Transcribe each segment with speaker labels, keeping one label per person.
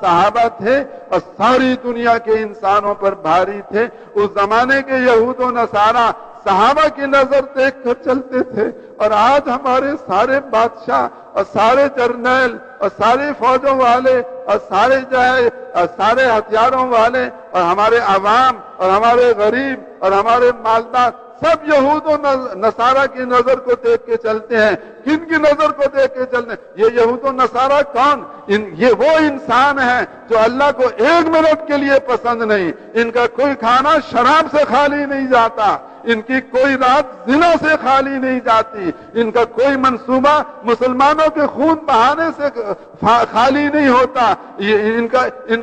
Speaker 1: صحابہ تھے اور ساری دنیا کے انسانوں پر بھاری تھے۔ اس زمانے کے یہود و نصارہ صحابہ کی نظر دیکھ کر چلتے تھے، اور آج ہمارے سارے بادشاہ اور سارے جرنیل اور سارے فوجوں والے اور سارے ہتھیاروں والے اور ہمارے عوام اور ہمارے غریب اور ہمارے مالدار سب یہود و نصارہ کی نظر کو دیکھ کے چلتے ہیں۔ کن کی نظر کو دیکھ کے چلتے ہیں؟ یہ یہود و نصارہ کون؟ یہ وہ انسان ہیں جو اللہ کو 1 منٹ کے لیے پسند نہیں۔ ان کا کوئی کھانا شراب سے خالی نہیں جاتا، ان کی کوئی رات زنا سے خالی نہیں جاتی، ان کا کوئی منصوبہ مسلمانوں کے خون بہانے سے خالی نہیں ہوتا، ان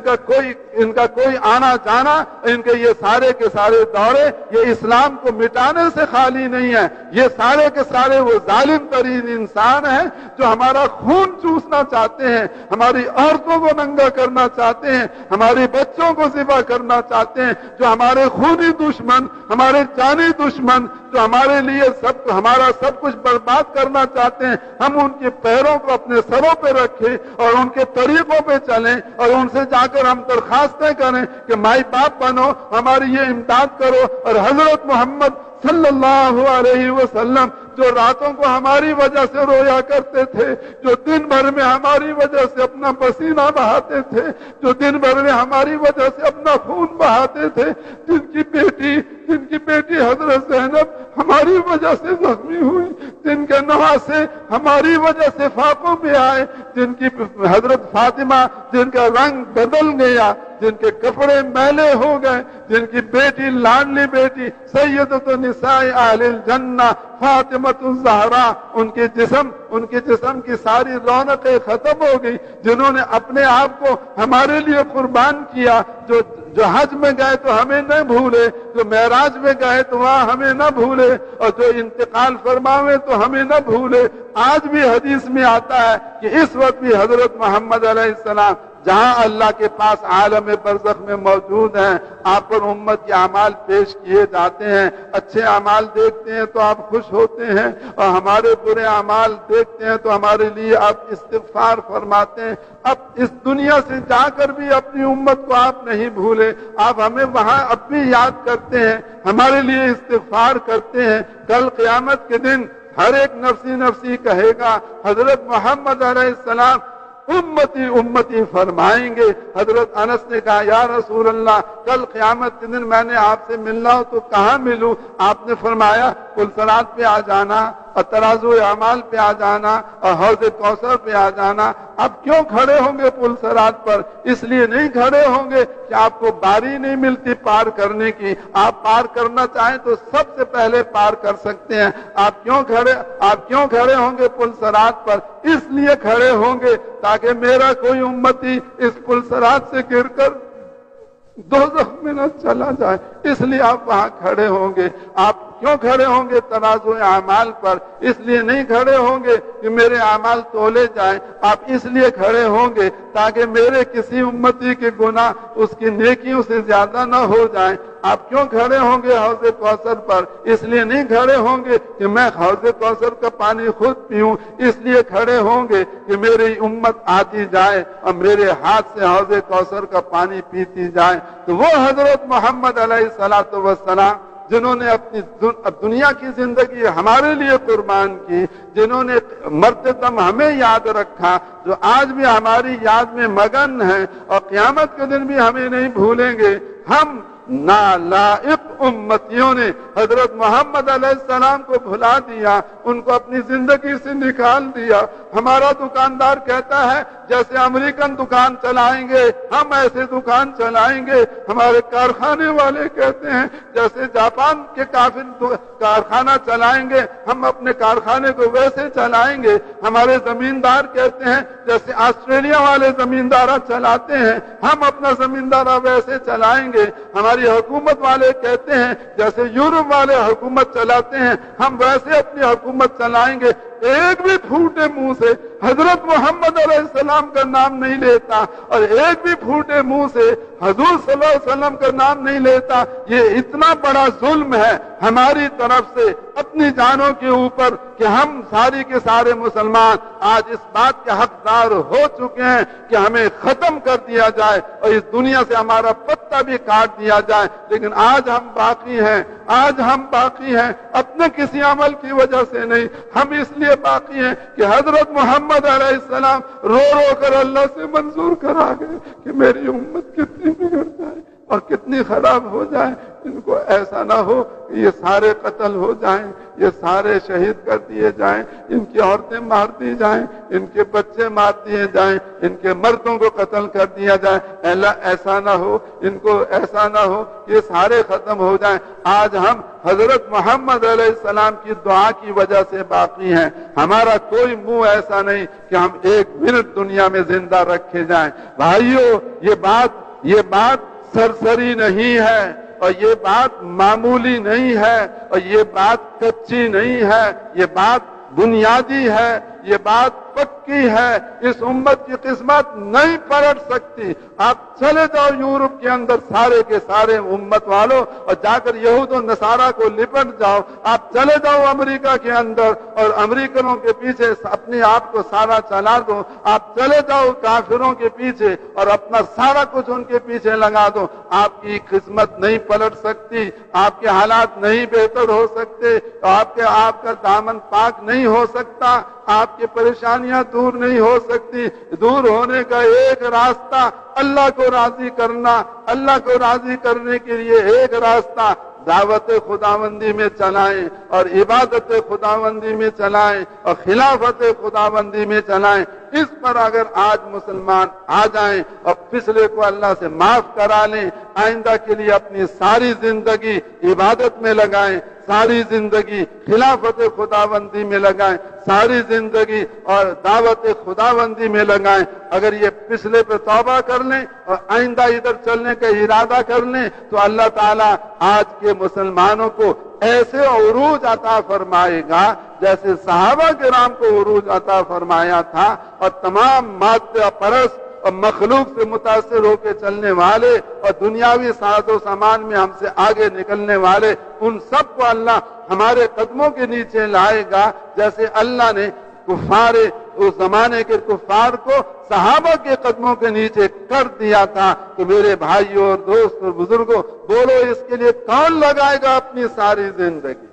Speaker 1: کا کوئی آنا جانا، ان کے یہ سارے کے سارے دورے یہ اسلام کو مٹانے سے خالی نہیں ہے۔ یہ سارے کے سارے وہ ظالم ترین انسان ہیں جو ہمارا خون چوسنا چاہتے ہیں، ہماری عورتوں کو ننگا کرنا چاہتے ہیں، ہمارے بچوں کو ذبح کرنا چاہتے ہیں، جو ہمارے خونی دشمن، ہمارے جانی دشمن، جو ہمارے لیے ہمارا سب کچھ برباد کرنا چاہتے ہیں۔ ہم ان کے پیروں کو اپنے سروں پہ رکھیں اور ان کے طریقوں پہ چلیں اور ان سے جا کر ہم درخواستیں کریں کہ مائی باپ بنو، ہماری یہ امداد کرو۔ اور حضرت محمد صلی اللہ علیہ وسلم جو راتوں کو ہماری وجہ سے رویا کرتے تھے، جو دن بھر میں ہماری وجہ سے اپنا پسینہ بہاتے تھے، جو دن بھر میں ہماری وجہ سے اپنا خون بہاتے تھے، جن کی بیٹی حضرت زینب ہماری وجہ سے زخمی ہوئی، جن کے نواسے ہماری وجہ سے فاقوں میں آئے، جن کی حضرت فاطمہ جن کا رنگ بدل گیا، جن کے کپڑے میلے ہو گئے، جن کی بیٹی لاڈلی بیٹی سیدۃ النساء اہل الجنہ فاطمۃ الزہرا، ان کے جسم کی ساری رونقیں ختم ہو گئی، جنہوں نے اپنے آپ کو ہمارے لیے قربان کیا، جو حج میں گئے تو ہمیں نہ بھولے، جو معراج میں گئے تو وہاں ہمیں نہ بھولے، اور جو انتقال فرماوے تو ہمیں نہ بھولے۔ آج بھی حدیث میں آتا ہے کہ اس وقت بھی حضرت محمد علیہ السلام جہاں اللہ کے پاس عالم برزخ میں موجود ہیں، آپ پر امت کے اعمال پیش کیے جاتے ہیں۔ اچھے اعمال دیکھتے ہیں تو آپ خوش ہوتے ہیں، اور ہمارے برے اعمال دیکھتے ہیں تو ہمارے لیے آپ استغفار فرماتے ہیں۔ اب اس دنیا سے جا کر بھی اپنی امت کو آپ نہیں بھولے، آپ ہمیں وہاں اب بھی یاد کرتے ہیں، ہمارے لیے استغفار کرتے ہیں۔ کل قیامت کے دن ہر ایک نفسی نفسی کہے گا، حضرت محمد علیہ السلام امتی امتی فرمائیں گے۔ حضرت انس نے کہا یا رسول اللہ کل قیامت کے دن میں نے آپ سے ملنا ہو تو کہاں ملوں؟ آپ نے فرمایا پل صراط پہ آ جانا، اور ترازو اعمال پہ آ جانا، اور حوض کوثر پہ آ جانا۔ اب کیوں کھڑے ہوں گے پل صراط پر؟ اس لیے نہیں کھڑے ہوں گے کہ آپ کو باری نہیں ملتی پار کرنے کی، آپ پار کرنا چاہیں تو سب سے پہلے پار کر سکتے ہیں۔ آپ کیوں کھڑے ہوں گے پل صراط پر؟ اس لیے کھڑے ہوں گے تاکہ میرا کوئی امتی اس پل صراط سے گر کر دوزخ میں نہ چلا جائے، اس لیے آپ وہاں کھڑے ہوں گے۔ آپ کیوں کھڑے ہوں گے ترازو اعمال پر؟ اس لیے نہیں کھڑے ہوں گے کہ میرے اعمال تولے جائیں، آپ اس لیے کھڑے ہوں گے تاکہ میرے کسی امتی کے گناہ اس کی نیکیوں سے زیادہ نہ ہو جائیں۔ آپ کیوں کھڑے ہوں گے حوض کوثر پر؟ اس لیے نہیں کھڑے ہوں گے کہ میں حوض کوثر کا پانی خود پیوں، اس لیے کھڑے ہوں گے کہ میری امت آتی جائے اور میرے ہاتھ سے حوض کوثر کا پانی پیتی جائے۔ تو وہ حضرت محمد علیہ الصلوۃ والسلام جنہوں نے اپنی دنیا کی زندگی ہمارے لیے قربان کی، جنہوں نے مرتے دم ہمیں یاد رکھا، جو آج بھی ہماری یاد میں مگن ہیں اور قیامت کے دن بھی ہمیں نہیں بھولیں گے۔ ہم نالائق امتیوں نے حضرت محمد علیہ السلام کو بھلا دیا، ان کو اپنی زندگی سے نکال دیا۔ ہمارا دکاندار کہتا ہے جیسے امریکن دکان چلائیں گے ہم ایسے دکان چلائیں گے، ہمارے کارخانے والے کہتے ہیں جیسے جاپان کے کارخانہ چلائیں گے ہم اپنے کارخانے کو ویسے چلائیں گے، ہمارے زمیندار کہتے ہیں جیسے آسٹریلیا والے زمیندارہ چلاتے ہیں ہم اپنا زمیندارہ ویسے چلائیں گے، ہماری حکومت والے کہتے ہیں جیسے یورپ والے حکومت چلاتے ہیں ہم ویسے اپنی حکومت چلائیں گے۔ ایک بھی پھوٹے منہ سے حضرت محمد علیہ السلام کا نام نہیں لیتا اور ایک بھی پھوٹے منہ سے حضور صلی اللہ علیہ وسلم کا نام نہیں لیتا، یہ اتنا بڑا ظلم ہے ہماری طرف سے اپنی جانوں کے اوپر کہ ہم ساری کے سارے مسلمان آج اس بات کے حقدار ہو چکے ہیں کہ ہمیں ختم کر دیا جائے اور اس دنیا سے ہمارا پتہ بھی کاٹ دیا جائے، لیکن آج ہم باقی ہیں، آج ہم باقی ہیں اپنے کسی عمل کی وجہ سے نہیں، ہم اس لیے باقی ہیں کہ حضرت محمد علیہ السلام رو رو کر اللہ سے منظور کرا گئے کہ میری امت کتنی بگڑ جائے اور کتنی خراب ہو جائے، ان کو ایسا نہ ہو کہ یہ سارے قتل ہو جائیں، یہ سارے شہید کر دیے جائیں، ان کی عورتیں مار دی جائیں، ان کے بچے مار دیے جائیں، ان کے مردوں کو قتل کر دیا جائے، اللہ ایسا نہ ہو، ان کو ایسا نہ ہو کہ یہ سارے ختم ہو جائیں۔ آج ہم حضرت محمد علیہ السلام کی دعا کی وجہ سے باقی ہیں، ہمارا کوئی منہ ایسا نہیں کہ ہم ایک منٹ دنیا میں زندہ رکھے جائیں۔ بھائیو، یہ بات سرسری نہیں ہے اور یہ بات معمولی نہیں ہے اور یہ بات کچی نہیں ہے، یہ بات بنیادی ہے، یہ بات پکی ہے، اس امت کی قسمت نہیں پلٹ سکتی۔ آپ چلے جاؤ یورپ کے اندر سارے کے سارے امت والوں اور جا کر یہود و نصارہ کو لپٹ جاؤ، آپ چلے جاؤ امریکہ کے اندر اور امریکنوں کے پیچھے اپنے آپ کو سارا چلا دو، آپ چلے جاؤ کافروں کے پیچھے اور اپنا سارا کچھ ان کے پیچھے لگا دو، آپ کی قسمت نہیں پلٹ سکتی، آپ کے حالات نہیں بہتر ہو سکتے، آپ کا دامن پاک نہیں ہو سکتا، آپ کی پریشانیاں دور نہیں ہو سکتی۔ دور ہونے کا ایک راستہ اللہ کو راضی کرنا، اللہ کو راضی کرنے کے لیے ایک راستہ دعوت خداوندی میں چلائیں اور عبادت خداوندی میں چلائیں اور خلافت خداوندی میں چلائیں۔ اس پر اگر آج مسلمان آ جائیں اور پچھلے کو اللہ سے معاف کرا لیں، آئندہ کے لیے اپنی ساری زندگی عبادت میں لگائیں، ساری زندگی خلافت خداوندی میں لگائیں، ساری زندگی اور دعوت خداوندی میں لگائیں، اگر یہ پچھلے پہ توبہ کر لیں اور آئندہ ادھر چلنے کا ارادہ کر لیں تو اللہ تعالیٰ آج کے مسلمانوں کو ایسے عروج عطا فرمائے گا جیسے صحابہ کرام کو عروج عطا فرمایا تھا، اور تمام مادہ پرست اور مخلوق سے متاثر ہو کے چلنے والے اور دنیاوی ساز و سامان میں ہم سے آگے نکلنے والے، ان سب کو اللہ ہمارے قدموں کے نیچے لائے گا، جیسے اللہ نے کفار اس زمانے کے کفار کو صحابہ کے قدموں کے نیچے کر دیا تھا۔ کہ میرے بھائیوں اور دوست اور بزرگوں، بولو اس کے لیے کون لگائے گا اپنی ساری زندگی؟